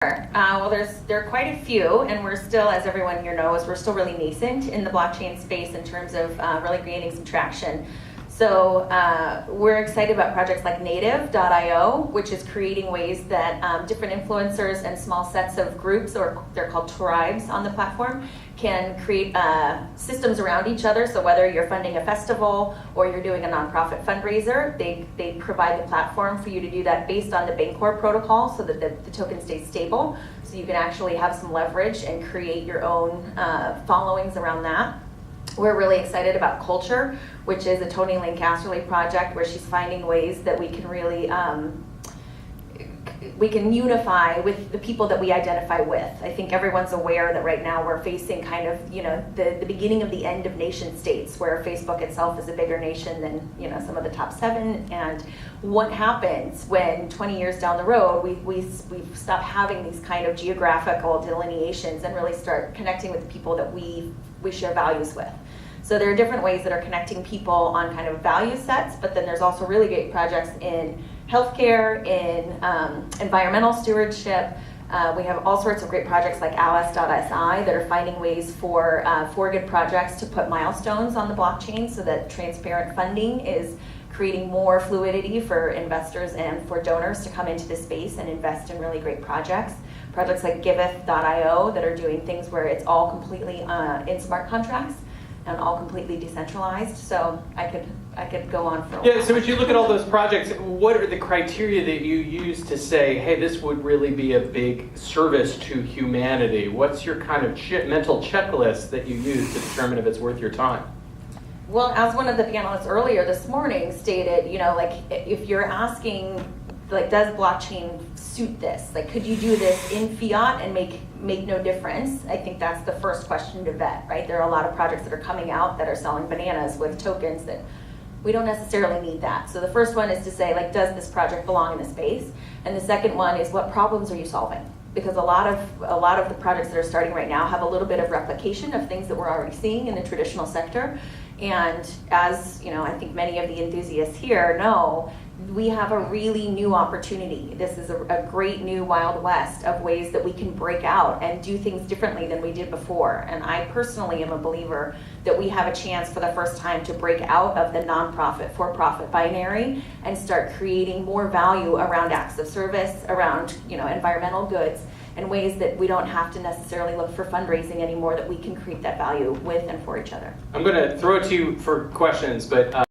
Well, there are quite a few, and we're still, as everyone here knows, we're still really nascent in the blockchain space in terms of really gaining some traction. So we're excited about projects like Native.io, which is creating ways that different influencers and small sets of groups, or they're called tribes on the platform, can create systems around each other. So whether you're funding a festival or you're doing a nonprofit fundraiser, they provide the platform for you to do that based on the Bancor protocol so that the token stays stable. So you can actually have some leverage and create your own followings around that. We're really excited about Culture, which is a Tony Lynn Casterly project where she's finding ways that we can really we can unify with the people that we identify with. I think everyone's aware that right now we're facing kind of, the beginning of the end of nation states, where Facebook itself is a bigger nation than, some of the top 7. And what happens when 20 years down the road, we stop having these kind of geographical delineations and really start connecting with the people that we share values with. So there are different ways that are connecting people on kind of value sets, but then there's also really great projects in healthcare, in environmental stewardship. We have all sorts of great projects like Alice.si that are finding ways for good projects to put milestones on the blockchain so that transparent funding is creating more fluidity for investors and for donors to come into this space and invest in really great projects. Projects like Giveth.io that are doing things where it's all completely in smart contracts and all completely decentralized. So I could go on for a while. Yeah, so as you look at all those projects, what are the criteria that you use to say, hey, this would really be a big service to humanity? What's your kind of mental checklist that you use to determine if it's worth your time? Well, as one of the panelists earlier this morning stated, if you're asking, does blockchain suit this? Could you do this in fiat and make no difference? I think that's the first question to vet, right? There are a lot of projects that are coming out that are selling bananas with tokens that we don't necessarily need that. So the first one is to say, does this project belong in the space? And the second one is, what problems are you solving? Because a lot of the projects that are starting right now have a little bit of replication of things that we're already seeing in the traditional sector. And as I think many of the enthusiasts here know, we have a really new opportunity. This is a great new Wild West of ways that we can break out and do things differently than we did before. And I personally am a believer that we have a chance for the first time to break out of the nonprofit, for-profit binary and start creating more value around acts of service, around environmental goods, and ways that we don't have to necessarily look for fundraising anymore, that we can create that value with and for each other. I'm going to throw it to you for questions, but